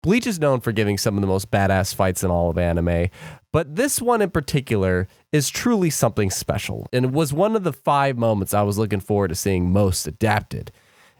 Bleach is known for giving some of the most badass fights in all of anime, but this one in particular is truly something special, and it was one of the 5 moments I was looking forward to seeing most adapted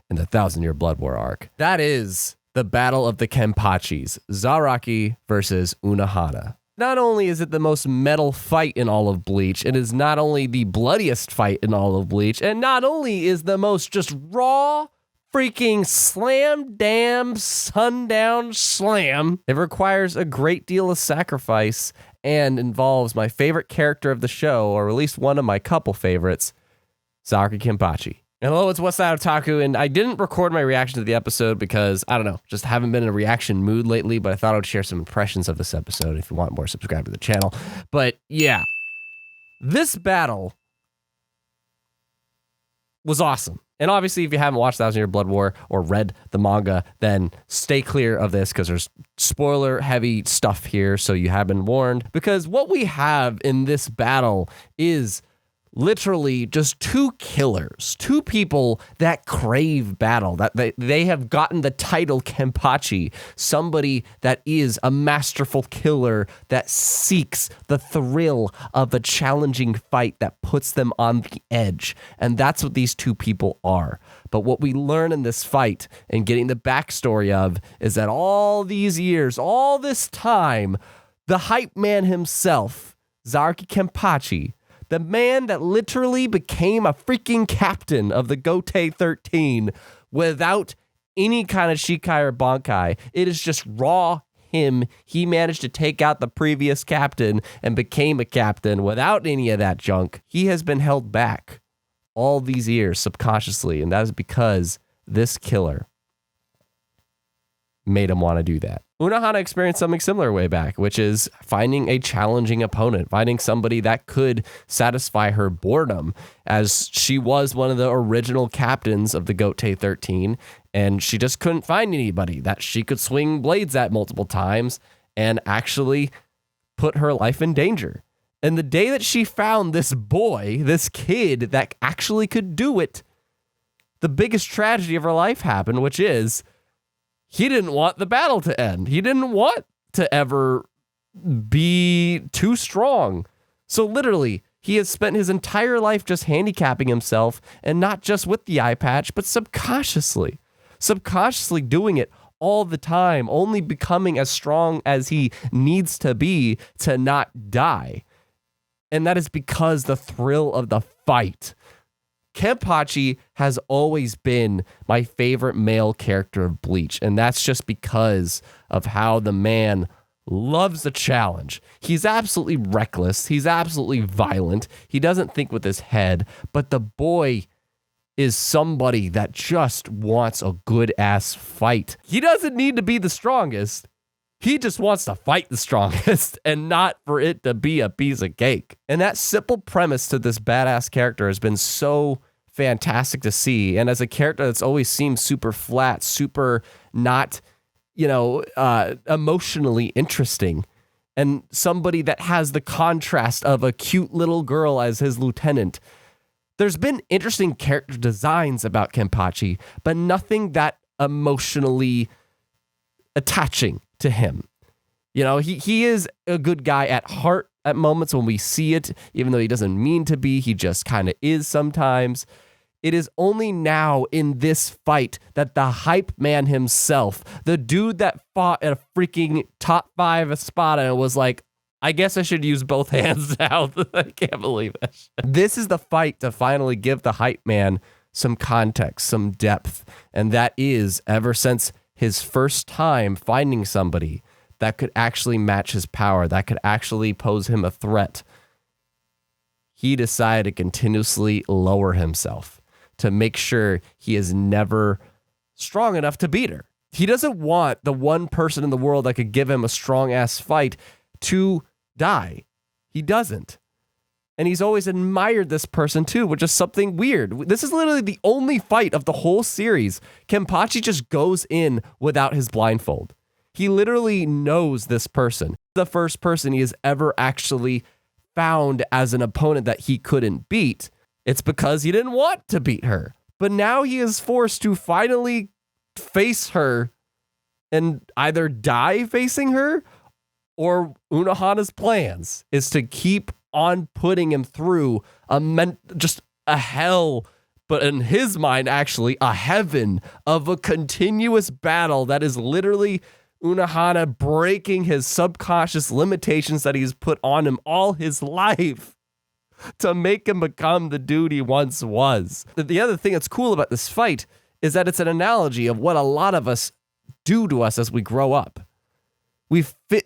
in the 1,000-Year Blood War arc. That is the Battle of the Kenpachis, Zaraki versus Unohana. Not only is it the most metal fight in all of Bleach, it is not only the bloodiest fight in all of Bleach, and not only is the most just raw freaking slam damn sundown slam, it requires a great deal of sacrifice and involves my favorite character of the show, or at least one of my couple favorites, Zaraki Kenpachi. Hello, it's Westside Otaku, and I didn't record my reaction to the episode because, I don't know, just haven't been in a reaction mood lately, but I thought I would share some impressions of this episode. If you want more, subscribe to the channel. But yeah, this battle was awesome. And obviously, if you haven't watched 1,000-Year Blood War or read the manga, then stay clear of this because there's spoiler-heavy stuff here, so you have been warned. Because what we have in this battle is literally just 2 killers, 2 people that crave battle, that they have gotten the title Kenpachi, somebody that is a masterful killer that seeks the thrill of a challenging fight that puts them on the edge. And that's what these 2 people are. But what we learn in this fight and getting the backstory of is that all these years, all this time, the hype man himself, Zaraki Kenpachi, the man that literally became a freaking captain of the Gotei 13 without any kind of Shikai or Bankai. It is just raw him. He managed to take out the previous captain and became a captain without any of that junk. He has been held back all these years subconsciously, and that is because this killer made him want to do that. Unohana experienced something similar way back, which is finding a challenging opponent, finding somebody that could satisfy her boredom, as she was one of the original captains of the Gotei 13, and she just couldn't find anybody that she could swing blades at multiple times and actually put her life in danger. And the day that she found this boy, this kid that actually could do it, the biggest tragedy of her life happened, which is he didn't want the battle to end. He didn't want to ever be too strong. So literally, he has spent his entire life just handicapping himself, and not just with the eye patch, but subconsciously doing it all the time, only becoming as strong as he needs to be to not die. And that is because the thrill of the fight. Kenpachi has always been my favorite male character of Bleach, and that's just because of how the man loves the challenge. He's absolutely reckless. He's absolutely violent. He doesn't think with his head, but the boy is somebody that just wants a good-ass fight. He doesn't need to be the strongest. He just wants to fight the strongest and not for it to be a piece of cake. And that simple premise to this badass character has been so fantastic to see. And as a character that's always seemed super flat, super not, emotionally interesting, and somebody that has the contrast of a cute little girl as his lieutenant, there's been interesting character designs about Kenpachi, but nothing that emotionally attaching to him. He is a good guy at heart at moments when we see it, even though he doesn't mean to be. He just kind of is sometimes. It is only now in this fight that the hype man himself, the dude that fought at a freaking top 5 Espada and was like, I guess I should use both hands now. I can't believe it. This is the fight to finally give the hype man some context, some depth. And that is ever since his first time finding somebody that could actually match his power, that could actually pose him a threat, he decided to continuously lower himself to make sure he is never strong enough to beat her. He doesn't want the one person in the world that could give him a strong-ass fight to die. He doesn't. And he's always admired this person too, which is something weird. This is literally the only fight of the whole series. Kenpachi just goes in without his blindfold. He literally knows this person. The first person he has ever actually found as an opponent that he couldn't beat. It's because he didn't want to beat her. But now he is forced to finally face her and either die facing her, or Unohana's plans is to keep on putting him through just a hell, but in his mind, actually, a heaven of a continuous battle that is literally Unohana breaking his subconscious limitations that he's put on him all his life to make him become the dude he once was. The other thing that's cool about this fight is that it's an analogy of what a lot of us do to us as we grow up.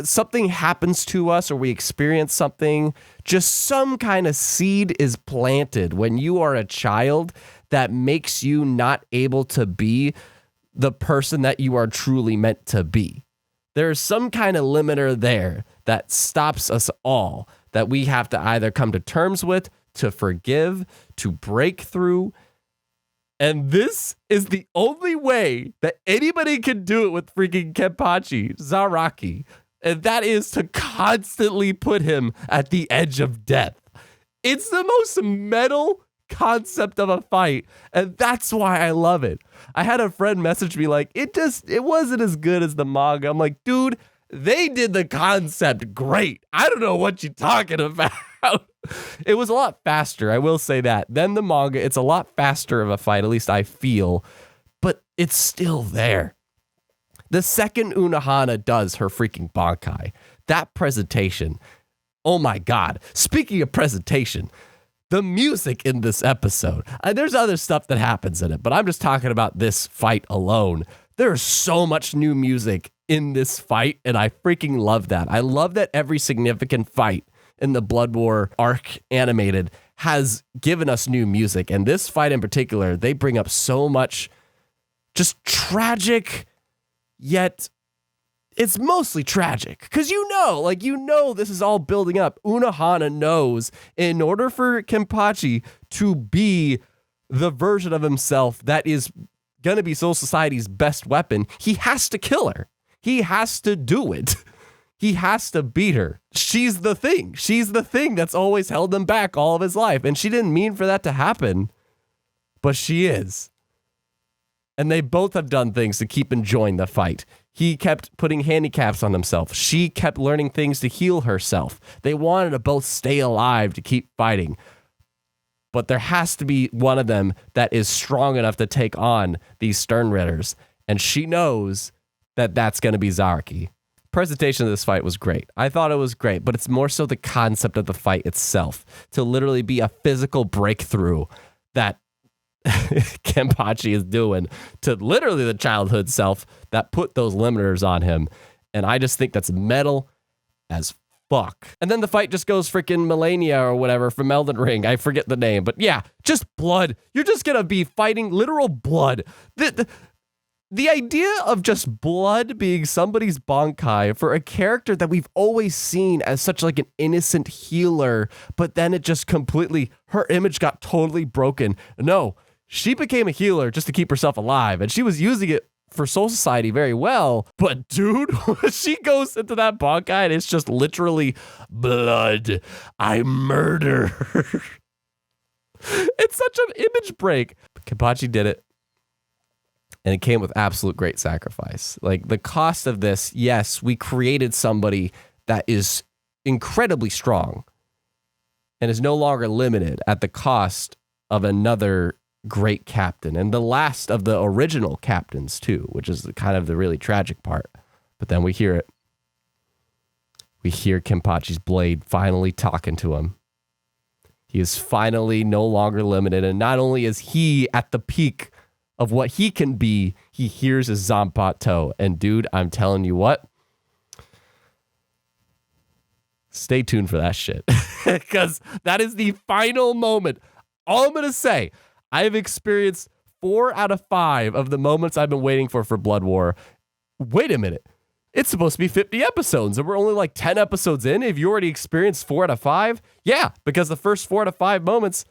Something happens to us, or we experience something, just some kind of seed is planted when you are a child that makes you not able to be the person that you are truly meant to be. There's some kind of limiter there that stops us all, that we have to either come to terms with, to forgive, to break through. And this is the only way that anybody can do it with freaking Kenpachi, Zaraki. And that is to constantly put him at the edge of death. It's the most metal concept of a fight, and that's why I love it. I had a friend message me like, it wasn't as good as the manga. I'm like, dude, they did the concept great. I don't know what you're talking about. It was a lot faster, I will say that. Than the manga, it's a lot faster of a fight, at least I feel, but it's still there. The second Unohana does her freaking Bankai, that presentation, oh my God. Speaking of presentation, the music in this episode, there's other stuff that happens in it, but I'm just talking about this fight alone. There's so much new music in this fight, and I freaking love that. I love that every significant fight in the Blood War arc animated has given us new music. And this fight in particular, they bring up so much just tragic, yet it's mostly tragic. Because you know this is all building up. Unohana knows in order for Kenpachi to be the version of himself that is going to be Soul Society's best weapon, he has to kill her. He has to do it. He has to beat her. She's the thing. She's the thing that's always held him back all of his life. And she didn't mean for that to happen, but she is. And they both have done things to keep enjoying the fight. He kept putting handicaps on himself. She kept learning things to heal herself. They wanted to both stay alive to keep fighting. But there has to be one of them that is strong enough to take on these Sternritters. And she knows that that's going to be Zaraki. Presentation of this fight was great. I thought it was great, but it's more so the concept of the fight itself, to literally be a physical breakthrough that Kenpachi is doing to literally the childhood self that put those limiters on him. And I just think that's metal as fuck. And then the fight just goes freaking Millennia or whatever from Elden Ring. I forget the name, but yeah, just blood. You're just going to be fighting literal blood. The idea of just blood being somebody's Bankai for a character that we've always seen as such like an innocent healer, but then it just completely, her image got totally broken. No, she became a healer just to keep herself alive, and she was using it for Soul Society very well. But dude, she goes into that Bankai and it's just literally blood. I murder her. It's such an image break. Kenpachi did it. And it came with absolute great sacrifice. Like the cost of this, yes, we created somebody that is incredibly strong and is no longer limited at the cost of another great captain. And the last of the original captains too, which is kind of the really tragic part. But then we hear it. We hear Kenpachi's blade finally talking to him. He is finally no longer limited. And not only is he at the peak of what he can be, he hears his Zanpakuto. And dude, I'm telling you what, stay tuned for that shit. Because that is the final moment. All I'm going to say, I've experienced 4 out of 5 of the moments I've been waiting for Blood War. Wait a minute. It's supposed to be 50 episodes, and we're only like 10 episodes in. Have you already experienced 4 out of 5? Yeah, because the first 4 out of 5 moments,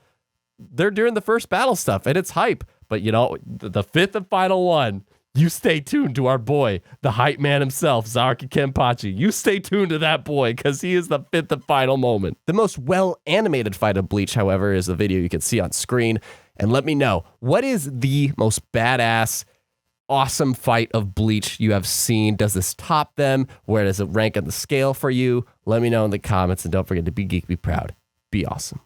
they're during the first battle stuff, and it's hype. But, you know, the 5th and final one, you stay tuned to our boy, the hype man himself, Zaraki Kenpachi. You stay tuned to that boy, because he is the 5th and final moment. The most well-animated fight of Bleach, however, is the video you can see on screen. And let me know, what is the most badass awesome fight of Bleach you have seen. Does this top them? Where does it rank on the scale for you? Let me know in the comments, and don't forget to be geek, be proud, be awesome.